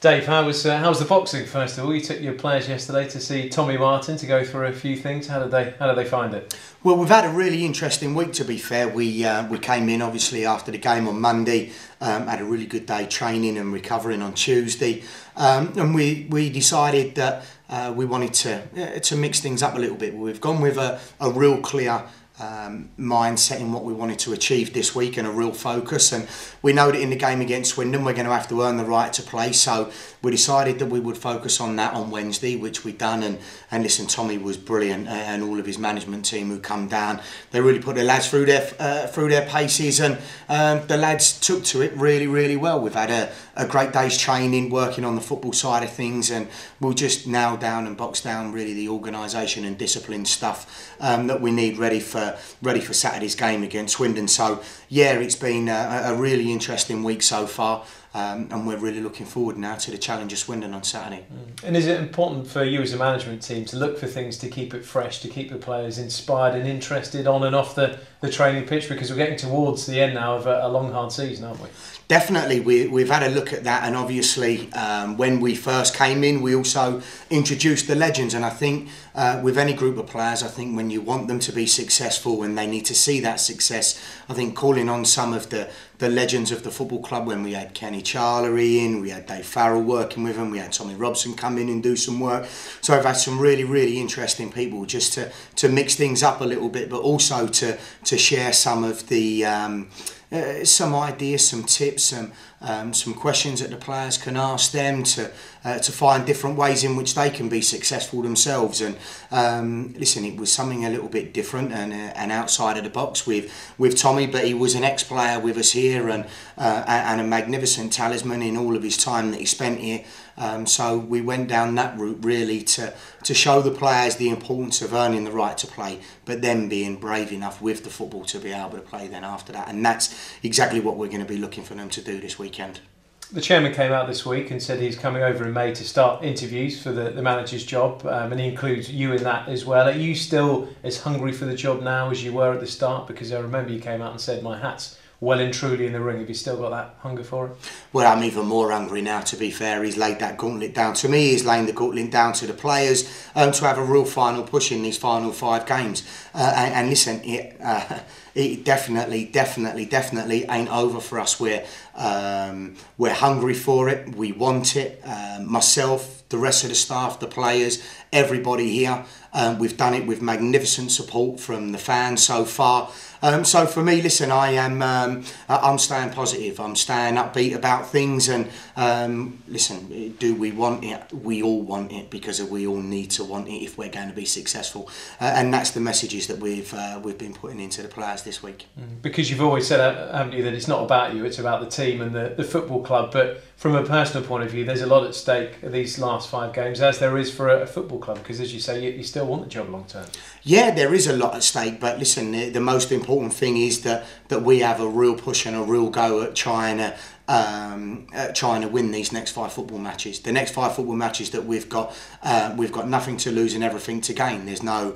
Dave, how was the boxing first of all? You took your players yesterday to see Tommy Martin to go through a few things. How did they find it? Well, we've had a really interesting week. To be fair, we came in obviously after the game on Monday. Had a really good day training and recovering on Tuesday, and we decided that we wanted to mix things up a little bit. We've gone with a real clear mindset in what we wanted to achieve this week and a real focus, and we know that in the game against Swindon we're going to have to earn the right to play, so we decided that we would focus on that on Wednesday, which we've done. And listen, Tommy was brilliant, and all of his management team who come down, they really put the lads through their paces, and the lads took to it really well. We've had a great day's training working on the football side of things, and we'll just nail down and box down really the organisation and discipline stuff that we need ready for Saturday's game against Swindon. So yeah, it's been a really interesting week so far, and we're really looking forward now to the challenge of Swindon on Saturday. And is it important for you as a management team to look for things to keep it fresh, to keep the players inspired and interested on and off the training pitch, because we're getting towards the end now of a long hard season, aren't we? Definitely, we've had a look at that, and obviously when we first came in we also introduced the legends, and I think with any group of players, I think when you want them to be successful and they need to see that success, I think calling on some of the legends of the football club, when we had Kenny Charlery in, we had Dave Farrell working with him, we had Tommy Robertson come in and do some work, so I've had some really interesting people just to mix things up a little bit, but also to share some of the some ideas, some tips, some questions that the players can ask them to find different ways in which they can be successful themselves. And listen, it was something a little bit different and outside of the box with Tommy, but he was an ex-player with us here, and a magnificent talisman in all of his time that he spent here. So we went down that route really to show the players the importance of earning the right to play, but then being brave enough with the football to be able to play then after that. And that's exactly what we're going to be looking for them to do this weekend. The chairman came out this week and said he's coming over in May to start interviews for the manager's job, and he includes you in that as well. Are you still as hungry for the job now as you were at the start? Because I remember you came out and said, my hat's well and truly in the ring. Have you still got that hunger for it? Well, I'm even more hungry now, to be fair. He's laid that gauntlet down to me, he's laying the gauntlet down to the players, to have a real final push in these final 5 games. And listen, it definitely ain't over for us. We're hungry for it, we want it. Myself, the rest of the staff, the players, everybody here. We've done it with magnificent support from the fans so far. So for me, listen, I'm staying positive, I'm staying upbeat about things, and listen, do we want it? We all want it, because we all need to want it if we're going to be successful, and that's the messages that we've been putting into the players this week. Because you've always said, haven't you, that it's not about you, it's about the team and the football club, but from a personal point of view, there's a lot at stake these last 5 games, as there is for a football club, because as you say, you still want the job long term. Yeah, there is a lot at stake, but listen, the most important thing is that we have a real push and a real go at trying to win these next 5 football matches. The next 5 football matches that we've got nothing to lose and everything to gain. There's no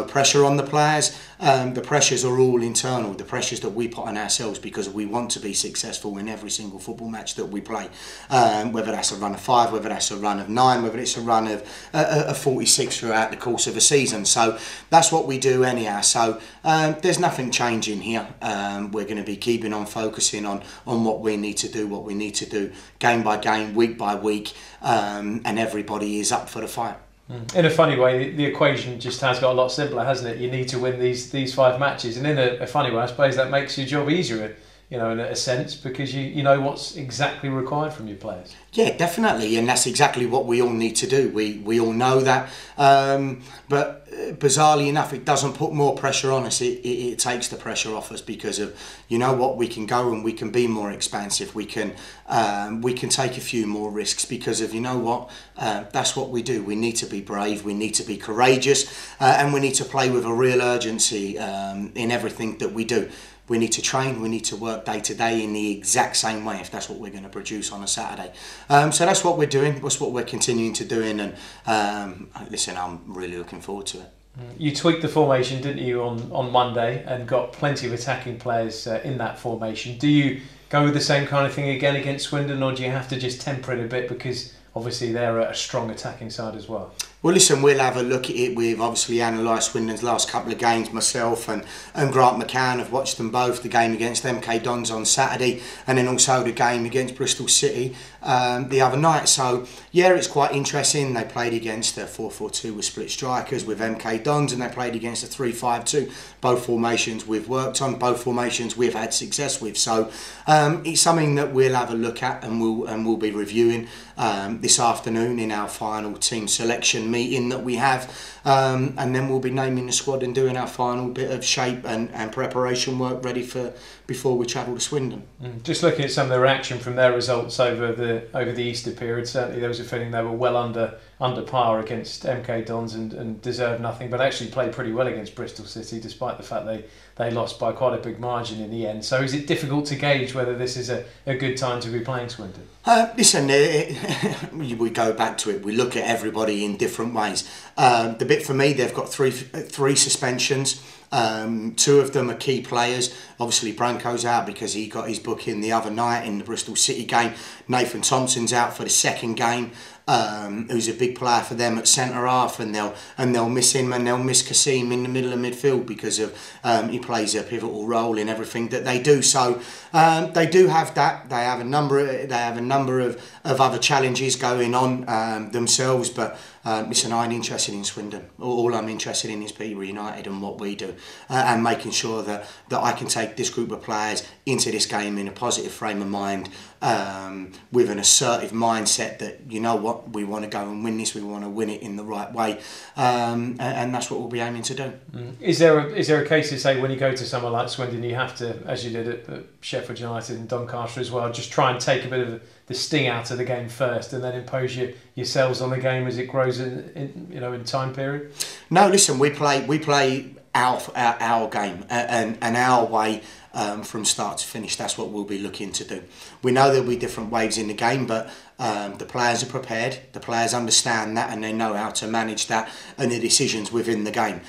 pressure on the players. The pressures are all internal. The pressures that we put on ourselves, because we want to be successful in every single football match that we play. Whether that's a run of 5, whether that's a run of 9, whether it's a run of 46 throughout the course of a season. So that's what we do anyhow. So there's nothing changing here. We're going to be keeping on focusing on what we need to do, game by game, week by week, and everybody is up for the fight. In a funny way, the equation just has got a lot simpler, hasn't it? You need to win these 5 matches, and in a funny way, I suppose that makes your job easier, you know, in a sense, because you know what's exactly required from your players. Yeah, definitely, and that's exactly what we all need to do. We all know that, but bizarrely enough, it doesn't put more pressure on us. It takes the pressure off us, because of, you know what, we can go and we can be more expansive. We can take a few more risks, because of, you know what, that's what we do. We need to be brave, we need to be courageous, and we need to play with a real urgency in everything that we do. We need to train, we need to work day to day in the exact same way if that's what we're going to produce on a Saturday. So that's what we're doing, that's what we're continuing to do, and listen, I'm really looking forward to it. You tweaked the formation, didn't you, on Monday, and got plenty of attacking players in that formation. Do you go with the same kind of thing again against Swindon, or do you have to just temper it a bit because obviously they're a strong attacking side as well? Well, listen, we'll have a look at it. We've obviously analysed Swindon's last couple of games. Myself and Grant McCann have watched them both, the game against MK Dons on Saturday and then also the game against Bristol City the other night. So, yeah, it's quite interesting. They played against a 4-4-2 with split strikers with MK Dons, and they played against a 3-5-2. Both formations we've worked on, both formations we've had success with. So, it's something that we'll have a look at and we'll be reviewing this afternoon in our final team selection meeting that we have, and then we'll be naming the squad and doing our final bit of shape and preparation work ready for before we travel to Swindon. Just looking at some of the reaction from their results over the Easter period, certainly there was a feeling they were well under par against MK Dons and deserved nothing, but actually played pretty well against Bristol City despite the fact they lost by quite a big margin in the end. So is it difficult to gauge whether this is a good time to be playing Swindon? Listen, we go back to it. We look at everybody in different ways. The bit for me, they've got three suspensions. Two of them are key players. Obviously, Branko's out because he got his booking the other night in the Bristol City game. Nathan Thompson's out for the second game. Who's a big player for them at centre half, and they'll miss him, and they'll miss Kasim in the middle of midfield because of he plays a pivotal role in everything that they do. So they do have that. They have a number of other challenges going on themselves, but. Listen, I ain't interested in Swindon. All I'm interested in is Peterborough United and what we do, and making sure that I can take this group of players into this game in a positive frame of mind, with an assertive mindset that, you know what, we want to go and win this, we want to win it in the right way, and that's what we'll be aiming to do. Is there a case to say when you go to somewhere like Swindon, you have to, as you did at Sheffield United and Doncaster as well, just try and take a bit of the sting out of the game first, and then impose yourselves on the game as it grows in time period? No, listen, we play our game and our way from start to finish. That's what we'll be looking to do. We know there'll be different waves in the game, but the players are prepared, the players understand that, and they know how to manage that and the decisions within the game.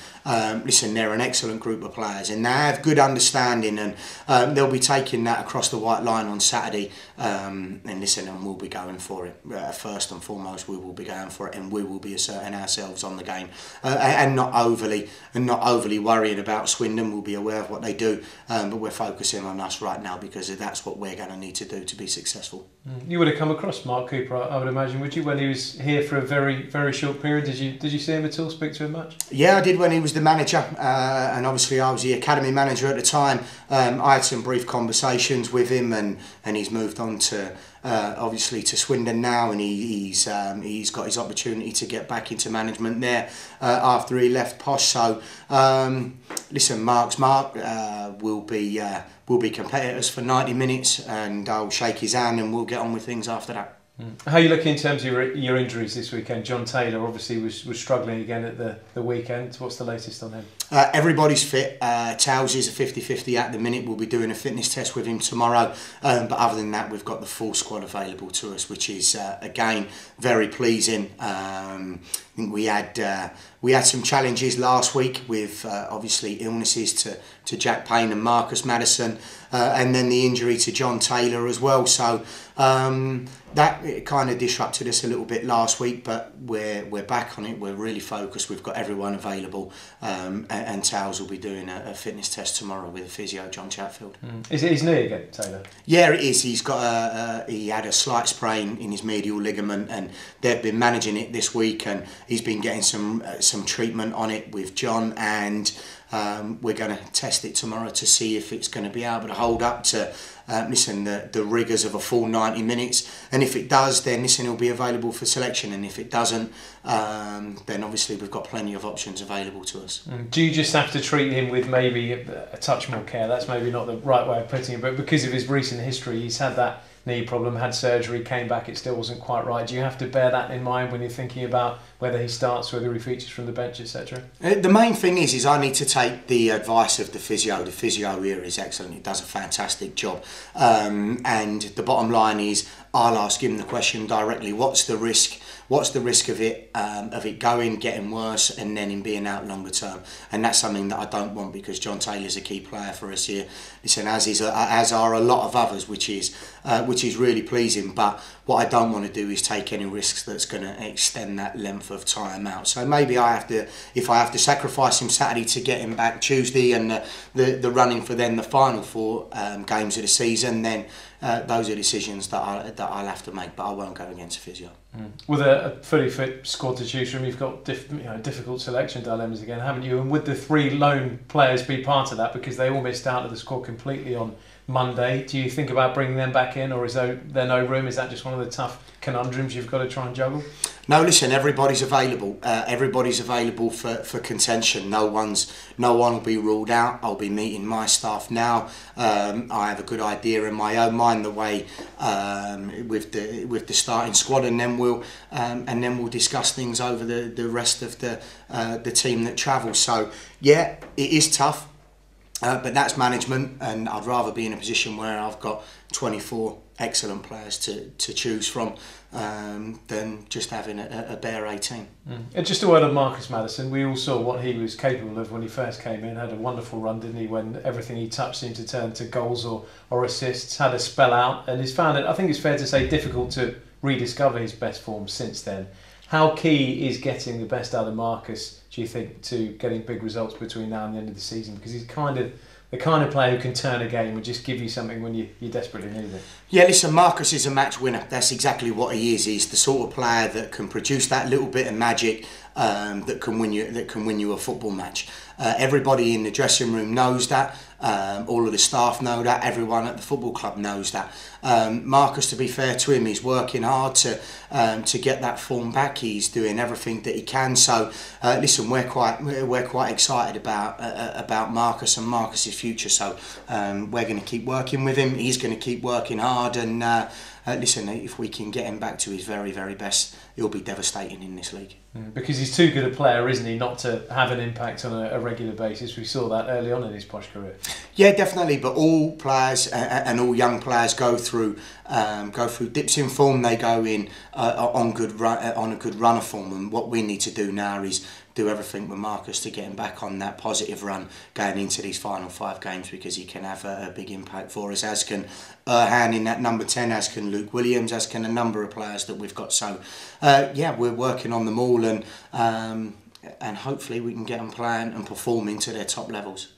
Listen, they're an excellent group of players and they have good understanding, and they'll be taking that across the white line on Saturday, and listen, and we'll be going for it. First and foremost, we will be going for it, and we will be asserting ourselves on the game, and not overly worrying about Swindon. We'll be aware of what they do, but we're focusing on us right now because that's what we're going to need to do to be successful. You would have come across Mark Cooper, I would imagine, would you, when he was here for a very, very short period? Did you see him at all, speak to him much? Yeah, I did when he was the manager, and obviously I was the academy manager at the time. I had some brief conversations with him, and he's moved on to obviously to Swindon now, and he's got his opportunity to get back into management there after he left Posh. So listen, Mark will be competitors for 90 minutes, and I'll shake his hand and we'll get on with things after that. How are you looking in terms of your injuries this weekend? John Taylor obviously was struggling again at the weekend. What's the latest on him? Everybody's fit. Towles is a 50-50 at the minute. We'll be doing a fitness test with him tomorrow. But other than that, we've got the full squad available to us, which is again very pleasing. I think we had some challenges last week with obviously illnesses to Jack Payne and Marcus Maddison, and then the injury to John Taylor as well. So that kind of disrupted us a little bit last week, but we're back on it. We're really focused. We've got everyone available, and Towles will be doing a fitness test tomorrow with the physio John Chatfield. Is it his knee again, Taylor? Yeah, it is. He's got he had a slight sprain in his medial ligament, and they've been managing it this week, and he's been getting some treatment on it with John, and we're going to test it tomorrow to see if it's going to be able to hold up to the rigours of a full 90 minutes, and if it does, then he'll be available for selection, and if it doesn't, then obviously we've got plenty of options available to us. Do you just have to treat him with maybe a touch more care? That's maybe not the right way of putting it, but because of his recent history, he's had that knee problem, had surgery, came back, it still wasn't quite right. Do you have to bear that in mind when you're thinking about whether he starts, whether he features from the bench, etc.? The main thing is I need to take the advice of the physio. The physio here is excellent. He does a fantastic job. And the bottom line is I'll ask him the question directly. What's the risk? What's the risk of it getting worse, and then him being out longer term? And that's something that I don't want, because John Taylor's a key player for us here. Listen, as are a lot of others, which is really pleasing. But what I don't want to do is take any risks that's going to extend that length of time out. So maybe if I have to sacrifice him Saturday to get him back Tuesday, and the running for then the final 4 games of the season, then those are decisions that I'll have to make. But I won't go against a physio. With a fully fit squad to choose from, you've got difficult selection dilemmas again, haven't you? And would the 3 lone players be part of that, because they all missed out of the squad completely on Monday? Do you think about bringing them back in, or is there no room? Is that just one of the tough conundrums you've got to try and juggle? No, listen, everybody's available. Everybody's available for contention. No one will be ruled out. I'll be meeting my staff now. I have a good idea in my own mind the way with the starting squad, and then we'll discuss things over the rest of the team that travels. So yeah, it is tough. But that's management, and I'd rather be in a position where I've got 24 excellent players to choose from than just having a bare 18. And just a word on Marcus Maddison. We all saw what he was capable of when he first came in. Had a wonderful run, didn't he, when everything he touched seemed to turn to goals or assists. Had a spell out, and he's found it, I think it's fair to say, difficult to rediscover his best form since then. How key is getting the best out of Marcus, do you think, to getting big results between now and the end of the season? Because he's kind of the kind of player who can turn a game and just give you something when you desperately need it. Yeah, listen, Marcus is a match winner. That's exactly what he is. He's the sort of player that can produce that little bit of magic that can win you a football match. Everybody in the dressing room knows that. All of the staff know that. Everyone at the football club knows that. Marcus, to be fair to him, he's working hard to get that form back. He's doing everything that he can. So listen, we're quite excited about Marcus and Marcus's future. So we're going to keep working with him. He's going to keep working hard, and listen, if we can get him back to his very, very best, he'll be devastating in this league. Because he's too good a player, isn't he, not to have an impact on a regular basis. We saw that early on in his posh career. Yeah, definitely. But all players and all young players go through dips in form. They go in on a good run of form. And what we need to do now is do everything with Marcus to get him back on that positive run going into these final 5 games, because he can have a big impact for us, as can Erhan in that number 10, as can Luke Williams, as can a number of players that we've got. So yeah, we're working on them all, and hopefully we can get them playing and performing to their top levels.